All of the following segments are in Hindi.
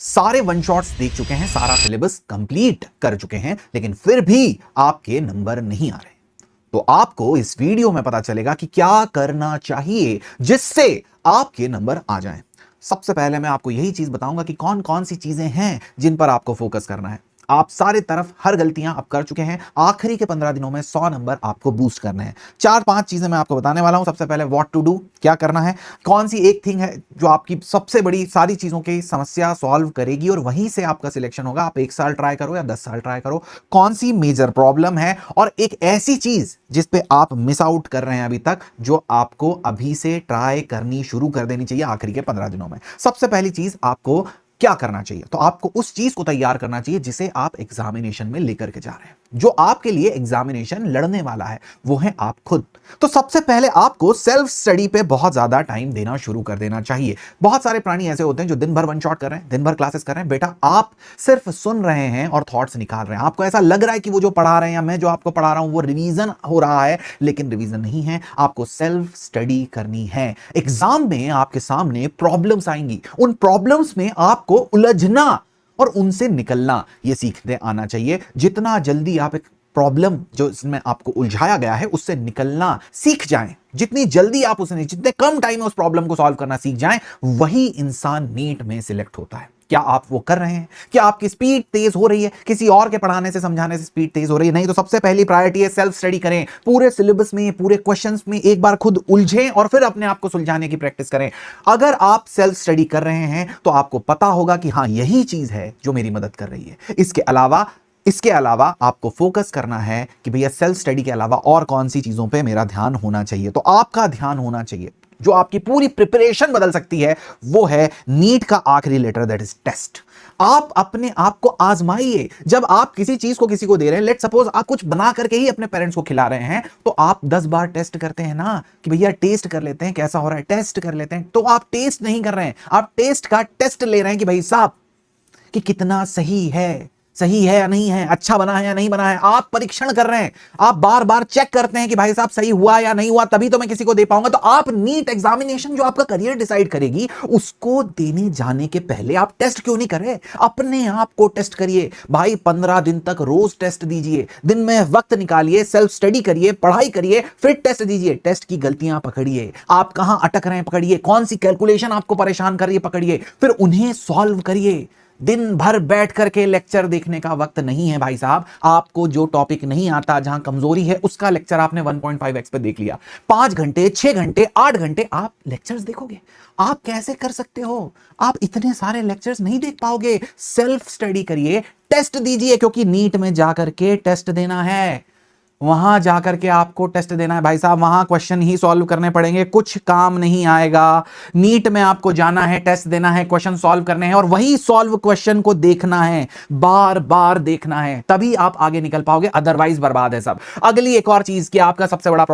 सारे वन शॉट्स देख चुके हैं, सारा सिलेबस कंप्लीट कर चुके हैं, लेकिन फिर भी आपके नंबर नहीं आ रहे। तो आपको इस वीडियो में पता चलेगा कि क्या करना चाहिए जिससे आपके नंबर आ जाएं। सबसे पहले मैं आपको यही चीज बताऊंगा कि कौन कौन सी चीजें हैं जिन पर आपको फोकस करना है। आप सारे तरफ हर गलतियां आप कर चुके हैं, आखिरी के 15 दिनों में 100 नंबर आपको बूस्ट करने हैं। 4-5 चीजें मैं आपको बताने वाला हूं। सबसे पहले व्हाट टू डू, क्या करना है, कौन सी एक थिंग है जो आपकी सबसे बड़ी सारी चीजों की समस्या सॉल्व करेगी और वहीं से आपका सिलेक्शन होगा। आप 1 साल ट्राई करो या 10 साल ट्राई करो, कौन सी मेजर प्रॉब्लम है और एक ऐसी चीज जिस पे आप मिस आउट कर रहे हैं अभी तक, जो आपको अभी से ट्राई करनी शुरू कर देनी चाहिए आखिरी के 15 दिनों में। सबसे पहली चीज आपको क्या करना चाहिए, तो आपको उस चीज को तैयार करना चाहिए जिसे आप एग्जामिनेशन में लेकर के जा रहे हैं। जो आपके लिए एग्जामिनेशन लड़ने वाला है वो है आप खुद। तो सबसे पहले आपको सेल्फ स्टडी पे बहुत ज्यादा टाइम देना शुरू कर देना चाहिए। बहुत सारे प्राणी ऐसे होते हैं जो दिन भर वन शॉट कर रहे हैं, दिन भर क्लासेस कर रहे हैं। बेटा, आप सिर्फ सुन रहे हैं और थॉट्स निकाल रहे हैं। आपको ऐसा लग रहा है कि वो जो पढ़ा रहे हैं या मैं जो आपको पढ़ा रहा हूं वो रिवीजन हो रहा है, लेकिन रिवीजन नहीं है। आपको सेल्फ स्टडी करनी है। एग्जाम में आपके सामने प्रॉब्लम्स आएंगी, उन प्रॉब्लम्स में आपको उलझना और उनसे निकलना ये सीखते आना चाहिए। जितना जल्दी आप एक प्रॉब्लम जो इसमें आपको उलझाया गया है उससे निकलना सीख जाएं, जितनी जल्दी आप उसने जितने कम टाइम में उस प्रॉब्लम को सॉल्व करना सीख जाएं, वही इंसान नीट में सिलेक्ट होता है। क्या आप वो कर रहे हैं? क्या आपकी स्पीड तेज हो रही है? किसी और के पढ़ाने से समझाने से स्पीड तेज हो रही है? नहीं तो सबसे पहली प्रायोरिटी है सेल्फ स्टडी करें। पूरे सिलेबस में, पूरे क्वेश्चंस में एक बार खुद उलझें और फिर अपने आप को सुलझाने की प्रैक्टिस करें। अगर आप सेल्फ स्टडी कर रहे हैं तो आपको पता होगा कि हां, यही चीज है जो मेरी मदद कर रही है। इसके अलावा आपको फोकस करना है कि भैया सेल्फ स्टडी के अलावा और कौन सी चीजों पे मेरा ध्यान होना चाहिए। तो आपका ध्यान होना चाहिए, जो आपकी पूरी प्रिपरेशन बदल सकती है, वो है नीट का आखिरी लेटर, दैट इज टेस्ट। आप अपने आप को आजमाइए। जब आप किसी चीज को किसी को दे रहे हैं, लेट सपोज आप कुछ बना करके ही अपने पेरेंट्स को खिला रहे हैं, तो आप 10 बार टेस्ट करते हैं ना कि भैया टेस्ट कर लेते हैं कैसा हो रहा है, टेस्ट कर लेते हैं। तो आप टेस्ट नहीं कर रहे हैं, आप टेस्ट का टेस्ट ले रहे हैं कि भाई साहब कि कितना सही है या नहीं है, अच्छा बना है या नहीं बना है। आप परीक्षण कर रहे हैं, आप बार बार चेक करते हैं कि भाई साहब सही हुआ या नहीं हुआ, तभी तो मैं किसी को दे पाऊंगा। तो आप नीट एग्जामिनेशन जो आपका करियर डिसाइड करेगी, उसको देने जाने के पहले आप टेस्ट क्यों नहीं कर रहे? अपने आप को टेस्ट करिए भाई। 15 दिन तक रोज टेस्ट दीजिए, दिन में वक्त निकालिए, सेल्फ स्टडी करिए, पढ़ाई करिए, फिर टेस्ट दीजिए। टेस्ट की गलतियां पकड़िए, आप कहां अटक रहे हैं पकड़िए, कौन सी कैलकुलेशन आपको परेशान कर रही है पकड़िए, फिर उन्हें सॉल्व करिए। दिन भर बैठ करके लेक्चर देखने का वक्त नहीं है भाई साहब। आपको जो टॉपिक नहीं आता, जहां कमजोरी है, उसका लेक्चर आपने 1.5x पे देख लिया। 5 घंटे, 6 घंटे, 8 घंटे आप लेक्चर्स देखोगे? आप कैसे कर सकते हो? आप इतने सारे लेक्चर्स नहीं देख पाओगे। सेल्फ स्टडी करिए, टेस्ट दीजिए, क्योंकि नीट में जाकर के टेस्ट देना है। वहां जाकर के आपको टेस्ट देना है भाई साहब, वहां क्वेश्चन ही सॉल्व करने पड़ेंगे, कुछ काम नहीं आएगा। नीट में आपको जाना है, टेस्ट देना है, क्वेश्चन सॉल्व करने हैं और वही सॉल्व क्वेश्चन को देखना है, बार बार देखना है, तभी आप आगे निकल पाओगे, अदरवाइज बर्बाद है सब। अगली एक और चीज कि आपका सबसे बड़ा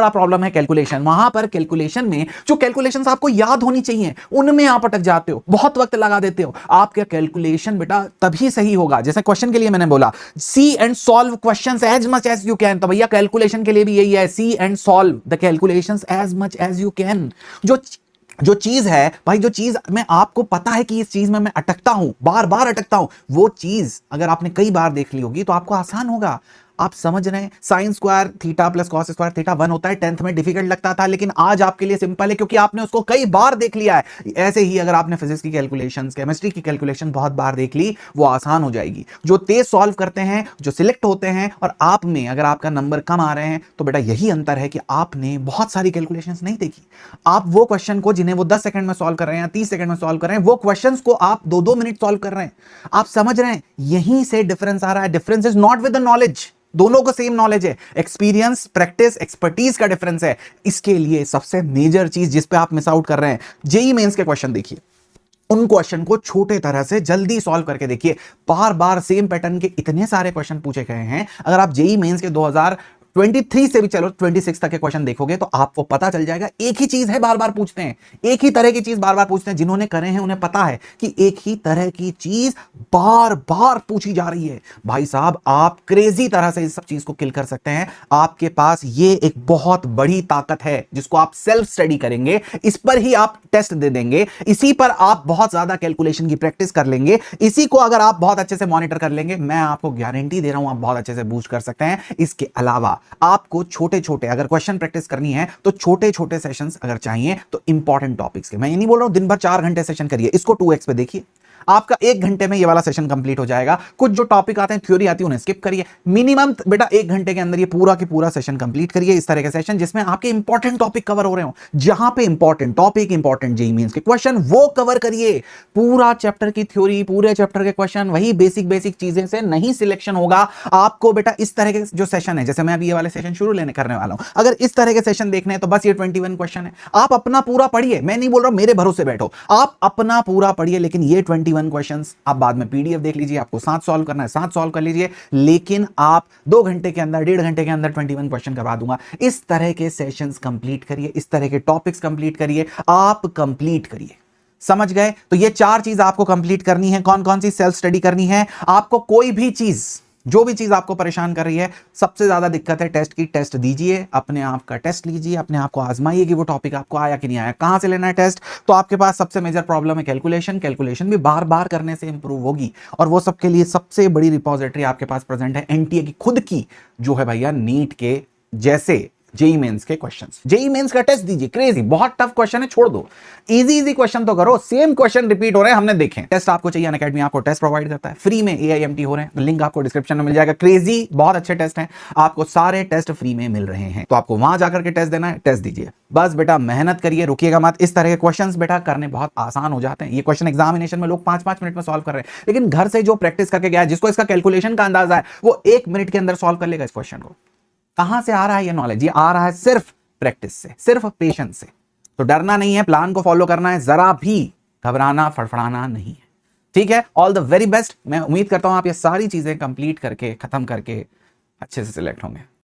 प्रॉब्लम है कैलकुलेशन। वहां पर कैलकुलेशन में जो कैलकुलेशन आपको याद होनी चाहिए, उनमें आप अटक जाते हो, बहुत वक्त लगा देते हो। आपका कैलकुलेशन बेटा तभी सही होगा, जैसे क्वेश्चन के लिए मैंने बोला see and solve questions as much as you can, तो भैया कैलकुलेशन के लिए भी यही है, see and solve the calculations as much as you can. जो चीज है भाई, जो चीज में आपको पता है कि इस चीज में मैं अटकता हूं, बार बार अटकता हूं, वो चीज अगर आपने कई बार देख ली होगी तो आपको आसान होगा। आप समझ रहे हैं? Sine square theta plus cos square theta 1 होता है। 10th में डिफिकल्ट लगता था, लेकिन आज आपके लिए सिंपल है क्योंकि आपने उसको कई बार देख लिया है। ऐसे ही अगर आपने फिजिक्स की कैलकुलेशंस, केमिस्ट्री की कैलकुलेशन बहुत बार देख ली, वो आसान हो जाएगी। जो तेज सॉल्व करते हैं, जो सिलेक्ट होते हैं, और आप में अगर आपका नंबर कम आ रहे हैं, तो बेटा यही अंतर है कि आपने बहुत सारी कैलकुलेशंस नहीं देखी। आप वो क्वेश्चन को जिन्हें वो 10 सेकंड में सॉल्व कर रहे हैं या 30 सेकंड में सॉल्व कर रहे हैं, वो क्वेश्चंस को आप 2-2 मिनट सॉल्व कर रहे हैं। आप समझ रहे हैं? यहीं से डिफरेंस आ रहा है। Difference is not with the knowledge, दोनों को सेम नॉलेज है, एक्सपीरियंस, प्रैक्टिस, एक्सपर्टीज का डिफरेंस है। इसके लिए सबसे मेजर चीज जिस पे आप मिस आउट कर रहे हैं, जेईई मेंस के क्वेश्चन देखिए, उन क्वेश्चन को छोटे तरह से जल्दी सॉल्व करके देखिए। बार बार सेम पैटर्न के इतने सारे क्वेश्चन पूछे गए हैं। अगर आप जेईई मेंस के 2024 23 से भी चलो 26 तक के क्वेश्चन देखोगे तो आपको पता चल जाएगा एक ही चीज है, बार बार पूछते हैं, एक ही तरह की चीज बार बार पूछते हैं। जिन्होंने करे हैं उन्हें पता है कि एक ही तरह की चीज बार बार पूछी जा रही है। भाई साहब, आप क्रेजी तरह से इस सब चीज को किल कर सकते हैं। आपके पास ये एक बहुत बड़ी ताकत है जिसको आप सेल्फ स्टडी करेंगे, इस पर ही आप टेस्ट दे देंगे, इसी पर आप बहुत ज्यादा कैलकुलेशन की प्रैक्टिस कर लेंगे, इसी को अगर आप बहुत अच्छे से मॉनिटर कर लेंगे, मैं आपको गारंटी दे रहा हूं आप बहुत अच्छे से बूस्ट कर सकते हैं। इसके अलावा आपको छोटे छोटे अगर क्वेश्चन प्रैक्टिस करनी है तो छोटे छोटे सेशंस अगर चाहिए तो इंपॉर्टेंट टॉपिक्स के, मैं ये नहीं बोल रहा हूं दिन भर 4 घंटे सेशन करिए, इसको 2x पे देखिए, आपका 1 घंटे में ये वाला सेशन कंप्लीट हो जाएगा। कुछ जो टॉपिक आते हैं, थ्योरी आती है, उन्हें स्किप करिए। मिनिमम बेटा 1 घंटे के अंदर ये पूरा की पूरा सेशन कंप्लीट करिए। इस तरह के सेशन जिसमें आपके इंपॉर्टेंट टॉपिक कवर हो रहे हो, जहां पे important topic, important JEE mains के क्वेश्चन, वो कवर करिए। पूरा चैप्टर की थ्योरी, पूरे चैप्टर के क्वेश्चन, वही बेसिक बेसिक चीजें से नहीं सिलेक्शन होगा। आपको बेटा इस तरह के जो सेशन है, जैसे मैं अभी ये वाले सेशन शुरू लेने करने वाला हूं, अगर इस तरह के सेशन देखने हैं तो बस ये 21 क्वेश्चन है, आप अपना पूरा पढ़िए। मैं नहीं बोल रहा हूं मेरे भरोसे बैठो, आप अपना पूरा पढ़िए, लेकिन ये 21 क्वेश्चन आप बाद में पीडीएफ देख लीजिए, आपको 7 सॉल्व करना है 7 सॉल्व कर लीजिए, लेकिन आप 2 घंटे के अंदर, 1.5 घंटे के अंदर 21 क्वेश्चन करवा दूंगा। इस तरह के सेशंस कंप्लीट करिए, इस तरह के टॉपिक्स कंप्लीट करिए, आप कंप्लीट करिए। समझ गए? तो ये 4 चीज आपको कंप्लीट करनी है। कौन कौन सी? सेल्फ स्टडी करनी है आपको। कोई भी चीज, जो भी चीज आपको परेशान कर रही है, सबसे ज्यादा दिक्कत है टेस्ट की, टेस्ट दीजिए, अपने आप का टेस्ट लीजिए, अपने आप को आजमाइए कि वो टॉपिक आपको आया कि नहीं आया। कहां से लेना है टेस्ट? तो आपके पास सबसे मेजर प्रॉब्लम है कैलकुलेशन। कैलकुलेशन भी बार बार करने से इंप्रूव होगी, और वो सबके लिए सबसे बड़ी रिपोजिटरी आपके पास प्रेजेंट है एनटीए की खुद की, जो है भैया नीट के जैसे जेईई मेंस के क्वेश्चंस। जेईई मेंस का टेस्ट दीजिए, क्रेजी, बहुत टफ क्वेश्चन है, छोड़ दो, इजी इजी क्वेश्चन तो करो। सेम क्वेश्चन रिपीट हो रहे हैं, हमने देखे। टेस्ट आपको चाहिए, अनअकैडमी आपको टेस्ट प्रोवाइड करता है फ्री में, AIMT हो रहे हैं, लिंक आपको डिस्क्रिप्शन में मिल जाएगा। क्रेजी, बहुत अच्छे टेस्ट हैं, आपको सारे टेस्ट फ्री में मिल रहे हैं, तो आपको वहां जाकर के टेस्ट देना है, टेस्ट दीजिए। बस बेटा मेहनत करिए, रुकिएगा मत। इस तरह के क्वेश्चंस बेटा करने बहुत आसान हो जाते हैं। ये क्वेश्चन एग्जामिनेशन में लोग 5-5 मिनट में सॉल्व कर रहे हैं, लेकिन घर से जो प्रैक्टिस करके गया है, जिसको इसका कैलकुलेशन का अंदाजा है, वो 1 मिनट के अंदर सॉल्व कर लेगा इस क्वेश्चन को। कहां से आ रहा है ये नॉलेज? ये आ रहा है सिर्फ प्रैक्टिस से, सिर्फ पेशेंस से। तो डरना नहीं है, प्लान को फॉलो करना है, जरा भी घबराना फड़फड़ाना नहीं है। ठीक है? All the very best. मैं उम्मीद करता हूं आप ये सारी चीजें कंप्लीट करके, खत्म करके अच्छे से सिलेक्ट होंगे।